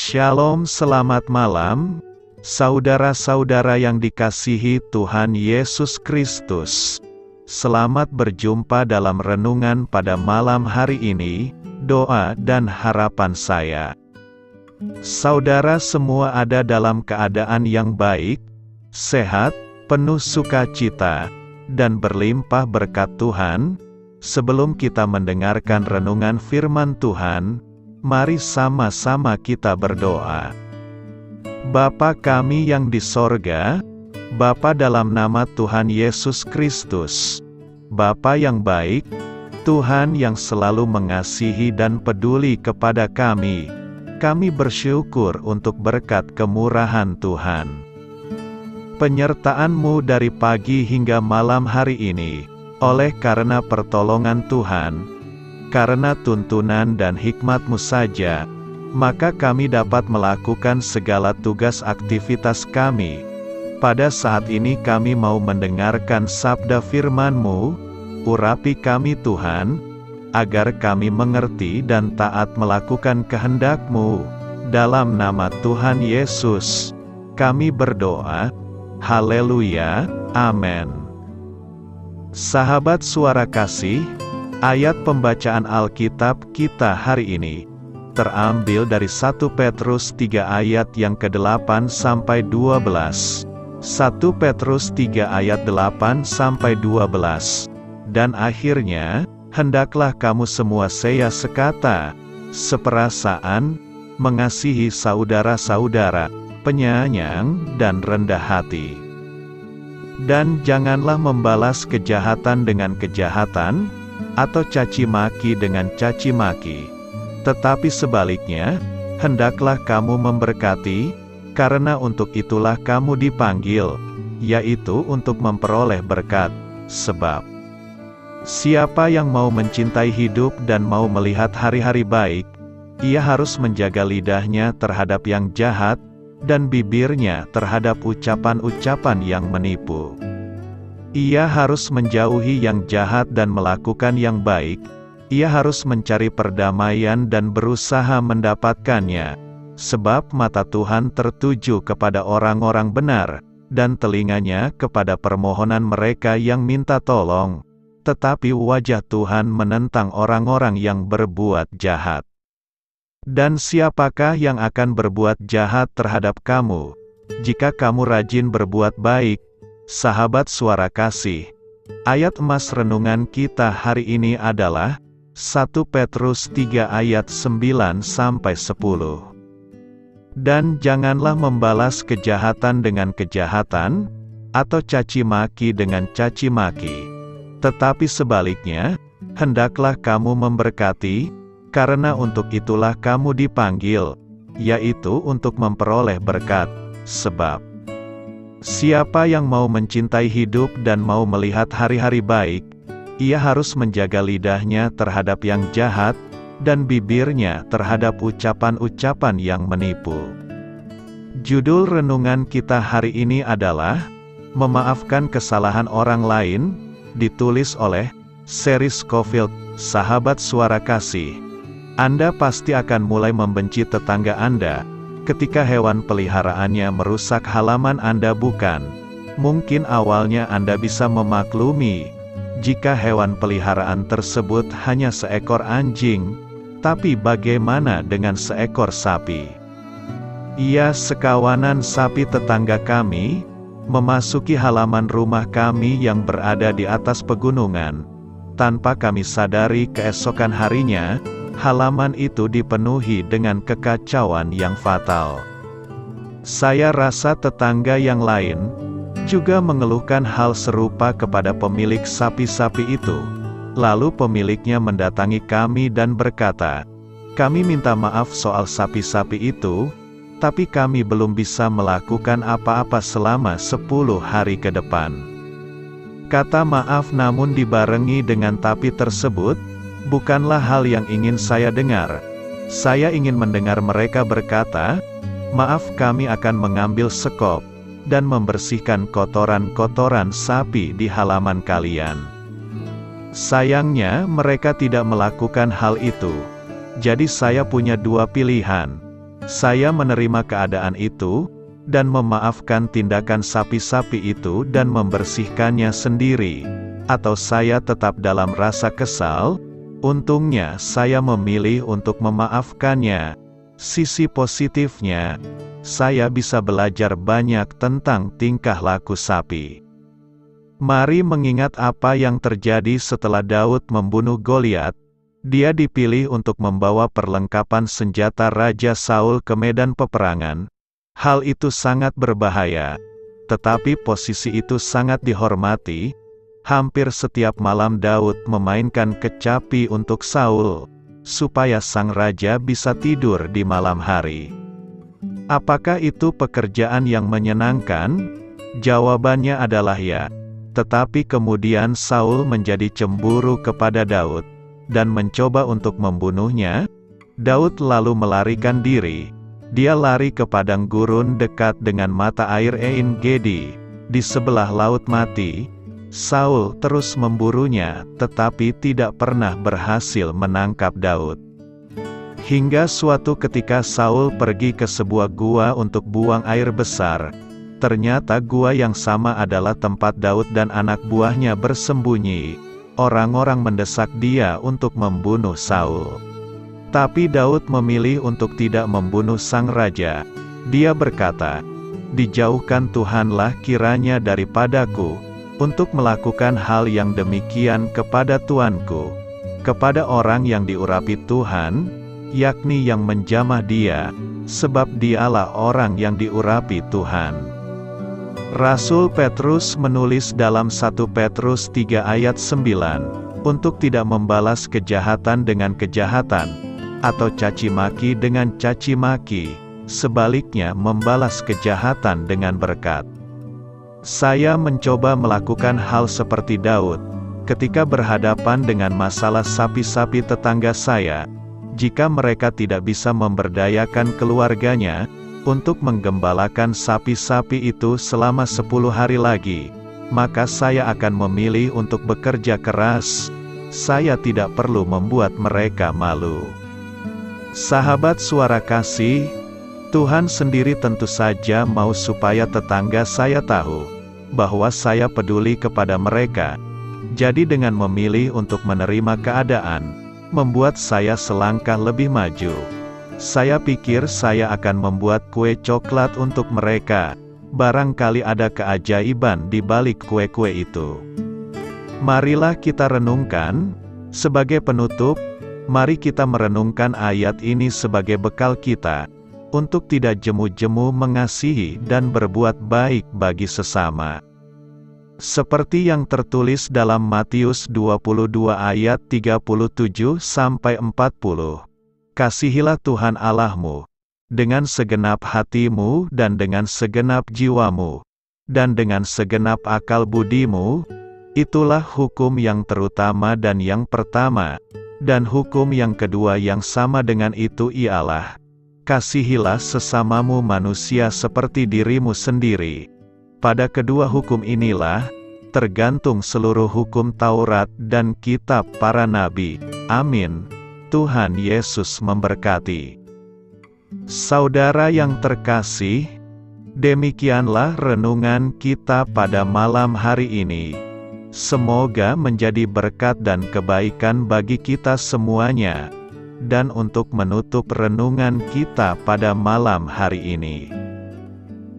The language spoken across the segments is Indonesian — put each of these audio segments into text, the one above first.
Shalom, selamat malam, saudara-saudara yang dikasihi Tuhan Yesus Kristus. Selamat berjumpa dalam renungan pada malam hari ini. Doa dan harapan saya, saudara semua ada dalam keadaan yang baik, sehat, penuh sukacita, dan berlimpah berkat Tuhan. Sebelum kita mendengarkan renungan firman Tuhan, mari sama-sama kita berdoa. Bapa kami yang di sorga, Bapa dalam nama Tuhan Yesus Kristus, Bapa yang baik, Tuhan yang selalu mengasihi dan peduli kepada kami bersyukur untuk berkat kemurahan Tuhan. Penyertaan-Mu dari pagi hingga malam hari ini, oleh karena pertolongan Tuhan, karena tuntunan dan hikmat-Mu saja, maka kami dapat melakukan segala tugas aktivitas kami. Pada saat ini kami mau mendengarkan sabda firman-Mu, urapi kami Tuhan, agar kami mengerti dan taat melakukan kehendak-Mu. Dalam nama Tuhan Yesus, kami berdoa. Haleluya, amin. Sahabat suara kasih, ayat pembacaan Alkitab kita hari ini terambil dari 1 Petrus 3 ayat yang ke-8 sampai 12. 1 Petrus 3 ayat 8 sampai 12. Dan akhirnya, hendaklah kamu semua saya sekata, seperasaan, mengasihi saudara-saudara, penyayang dan rendah hati. Dan janganlah membalas kejahatan dengan kejahatan, atau caci maki dengan caci maki. Tetapi sebaliknya, hendaklah kamu memberkati, karena untuk itulah kamu dipanggil, yaitu untuk memperoleh berkat. Sebab, siapa yang mau mencintai hidup dan mau melihat hari-hari baik, ia harus menjaga lidahnya terhadap yang jahat, dan bibirnya terhadap ucapan-ucapan yang menipu. Ia harus menjauhi yang jahat dan melakukan yang baik. Ia harus mencari perdamaian dan berusaha mendapatkannya. Sebab mata Tuhan tertuju kepada orang-orang benar, dan telinganya kepada permohonan mereka yang minta tolong. Tetapi wajah Tuhan menentang orang-orang yang berbuat jahat. Dan siapakah yang akan berbuat jahat terhadap kamu, jika kamu rajin berbuat baik? Sahabat suara kasih, ayat emas renungan kita hari ini adalah 1 Petrus 3 ayat 9-10. Dan janganlah membalas kejahatan dengan kejahatan, atau caci maki dengan caci maki. Tetapi sebaliknya, hendaklah kamu memberkati, karena untuk itulah kamu dipanggil, yaitu untuk memperoleh berkat. Sebab, siapa yang mau mencintai hidup dan mau melihat hari-hari baik, ia harus menjaga lidahnya terhadap yang jahat, dan bibirnya terhadap ucapan-ucapan yang menipu. Judul renungan kita hari ini adalah, Memaafkan Kesalahan Orang Lain, ditulis oleh Sherry Scofield. Sahabat suara kasih, Anda pasti akan mulai membenci tetangga Anda, ketika hewan peliharaannya merusak halaman Anda, bukan? Mungkin awalnya Anda bisa memaklumi, jika hewan peliharaan tersebut hanya seekor anjing, tapi bagaimana dengan seekor sapi? Iya, sekawanan sapi tetangga kami, memasuki halaman rumah kami yang berada di atas pegunungan. Tanpa kami sadari keesokan harinya, halaman itu dipenuhi dengan kekacauan yang fatal. Saya rasa tetangga yang lain juga mengeluhkan hal serupa kepada pemilik sapi-sapi itu. Lalu pemiliknya mendatangi kami dan berkata, "Kami minta maaf soal sapi-sapi itu, tapi kami belum bisa melakukan apa-apa selama 10 hari ke depan." Kata maaf namun dibarengi dengan tapi tersebut, bukanlah hal yang ingin saya dengar. Saya ingin mendengar mereka berkata, "Maaf, kami akan mengambil sekop, dan membersihkan kotoran-kotoran sapi di halaman kalian." Sayangnya mereka tidak melakukan hal itu. Jadi saya punya dua pilihan. Saya menerima keadaan itu, dan memaafkan tindakan sapi-sapi itu dan membersihkannya sendiri. Atau saya tetap dalam rasa kesal, untungnya saya memilih untuk memaafkannya. Sisi positifnya, saya bisa belajar banyak tentang tingkah laku sapi. Mari mengingat apa yang terjadi setelah Daud membunuh Goliat. Dia dipilih untuk membawa perlengkapan senjata Raja Saul ke medan peperangan. Hal itu sangat berbahaya, tetapi posisi itu sangat dihormati. Hampir setiap malam Daud memainkan kecapi untuk Saul, supaya sang raja bisa tidur di malam hari. Apakah itu pekerjaan yang menyenangkan? Jawabannya adalah ya. Tetapi kemudian Saul menjadi cemburu kepada Daud, dan mencoba untuk membunuhnya. Daud lalu melarikan diri. Dia lari ke padang gurun dekat dengan mata air Ein Gedi, di sebelah Laut Mati. Saul terus memburunya, tetapi tidak pernah berhasil menangkap Daud. Hingga suatu ketika Saul pergi ke sebuah gua untuk buang air besar. Ternyata gua yang sama adalah tempat Daud dan anak buahnya bersembunyi. Orang-orang mendesak dia untuk membunuh Saul. Tapi Daud memilih untuk tidak membunuh sang raja. Dia berkata, "Dijauhkan Tuhanlah kiranya daripadaku, untuk melakukan hal yang demikian kepada tuanku, kepada orang yang diurapi Tuhan, yakni yang menjamah dia, sebab dialah orang yang diurapi Tuhan." Rasul Petrus menulis dalam 1 Petrus 3 ayat 9, untuk tidak membalas kejahatan dengan kejahatan, atau caci maki dengan caci maki, sebaliknya membalas kejahatan dengan berkat. Saya mencoba melakukan hal seperti Daud, ketika berhadapan dengan masalah sapi-sapi tetangga saya. Jika mereka tidak bisa memberdayakan keluarganya, untuk menggembalakan sapi-sapi itu selama 10 hari lagi, maka saya akan memilih untuk bekerja keras. Saya tidak perlu membuat mereka malu. Sahabat Suara Kasih, Tuhan sendiri tentu saja mau supaya tetangga saya tahu bahwa saya peduli kepada mereka. Jadi dengan memilih untuk menerima keadaan, membuat saya selangkah lebih maju. Saya pikir saya akan membuat kue coklat untuk mereka. Barangkali ada keajaiban di balik kue-kue itu. Marilah kita renungkan. Sebagai penutup, mari kita merenungkan ayat ini sebagai bekal kita, untuk tidak jemu-jemu mengasihi dan berbuat baik bagi sesama. Seperti yang tertulis dalam Matius 22 ayat 37-40. Kasihilah Tuhan Allahmu, dengan segenap hatimu dan dengan segenap jiwamu, dan dengan segenap akal budimu. Itulah hukum yang terutama dan yang pertama. Dan hukum yang kedua yang sama dengan itu ialah, kasihilah sesamamu manusia seperti dirimu sendiri. Pada kedua hukum inilah tergantung seluruh hukum Taurat dan kitab para nabi. Amin. Tuhan Yesus memberkati. Saudara yang terkasih, demikianlah renungan kita pada malam hari ini. Semoga menjadi berkat dan kebaikan bagi kita semuanya. Dan untuk menutup renungan kita pada malam hari ini,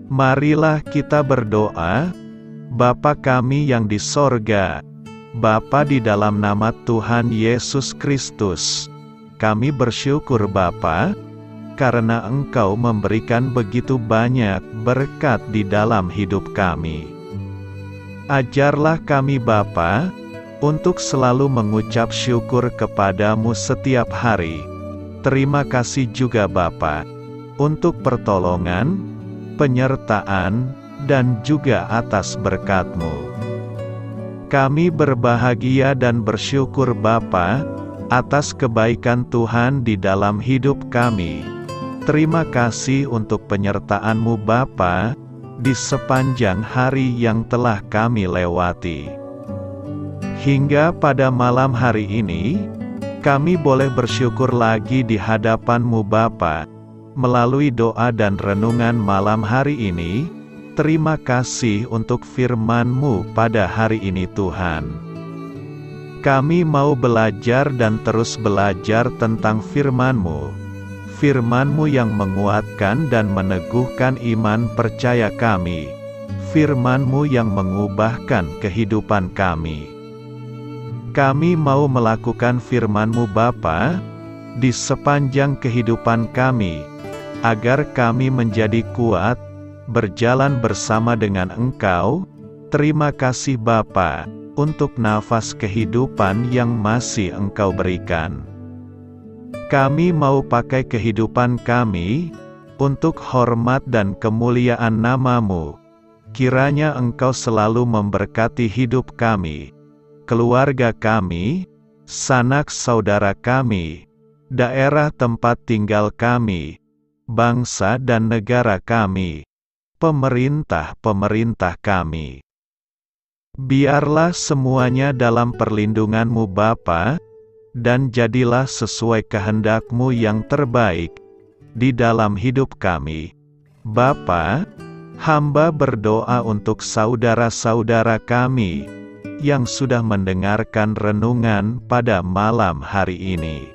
marilah kita berdoa. Bapa kami yang di sorga, Bapa di dalam nama Tuhan Yesus Kristus, kami bersyukur Bapa, karena Engkau memberikan begitu banyak berkat di dalam hidup kami. Ajarlah kami Bapa, untuk selalu mengucap syukur kepadamu setiap hari. Terima kasih juga Bapa, untuk pertolongan, penyertaan, dan juga atas berkat-Mu. Kami berbahagia dan bersyukur Bapa, atas kebaikan Tuhan di dalam hidup kami. Terima kasih untuk penyertaan-Mu Bapa, di sepanjang hari yang telah kami lewati. Hingga pada malam hari ini, kami boleh bersyukur lagi di hadapan-Mu Bapa, melalui doa dan renungan malam hari ini, terima kasih untuk firman-Mu pada hari ini Tuhan. Kami mau belajar dan terus belajar tentang firman-Mu. Firman-Mu yang menguatkan dan meneguhkan iman percaya kami. Firman-Mu yang mengubahkan kehidupan kami. Kami mau melakukan firman-Mu Bapa, di sepanjang kehidupan kami, agar kami menjadi kuat, berjalan bersama dengan Engkau. Terima kasih Bapa, untuk nafas kehidupan yang masih Engkau berikan. Kami mau pakai kehidupan kami, untuk hormat dan kemuliaan nama-Mu. Kiranya Engkau selalu memberkati hidup kami, keluarga kami, sanak saudara kami, daerah tempat tinggal kami, bangsa dan negara kami, pemerintah-pemerintah kami. Biarlah semuanya dalam perlindungan-Mu Bapa, dan jadilah sesuai kehendak-Mu yang terbaik, di dalam hidup kami. Bapa, hamba berdoa untuk saudara-saudara kami, yang sudah mendengarkan renungan pada malam hari ini.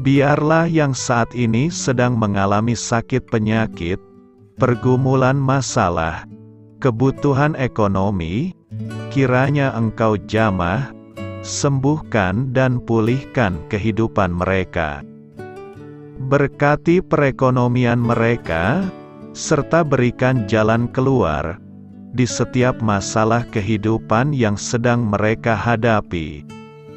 Biarlah yang saat ini sedang mengalami sakit penyakit, pergumulan masalah, kebutuhan ekonomi, kiranya Engkau jamah, sembuhkan dan pulihkan kehidupan mereka. Berkati perekonomian mereka, serta berikan jalan keluar, di setiap masalah kehidupan yang sedang mereka hadapi.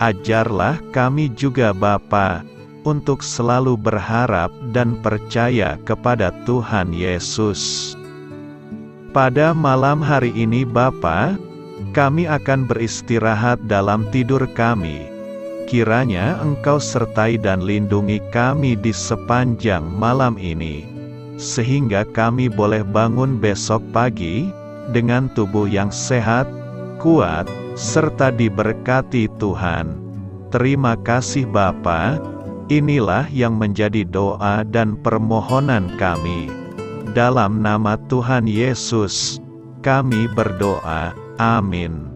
Ajarlah kami juga Bapa, untuk selalu berharap dan percaya kepada Tuhan Yesus. Pada malam hari ini Bapa, kami akan beristirahat dalam tidur kami. Kiranya Engkau sertai dan lindungi kami di sepanjang malam ini, sehingga kami boleh bangun besok pagi, dengan tubuh yang sehat, kuat, serta diberkati Tuhan. Terima kasih Bapa, inilah yang menjadi doa dan permohonan kami. Dalam nama Tuhan Yesus, kami berdoa. Amin.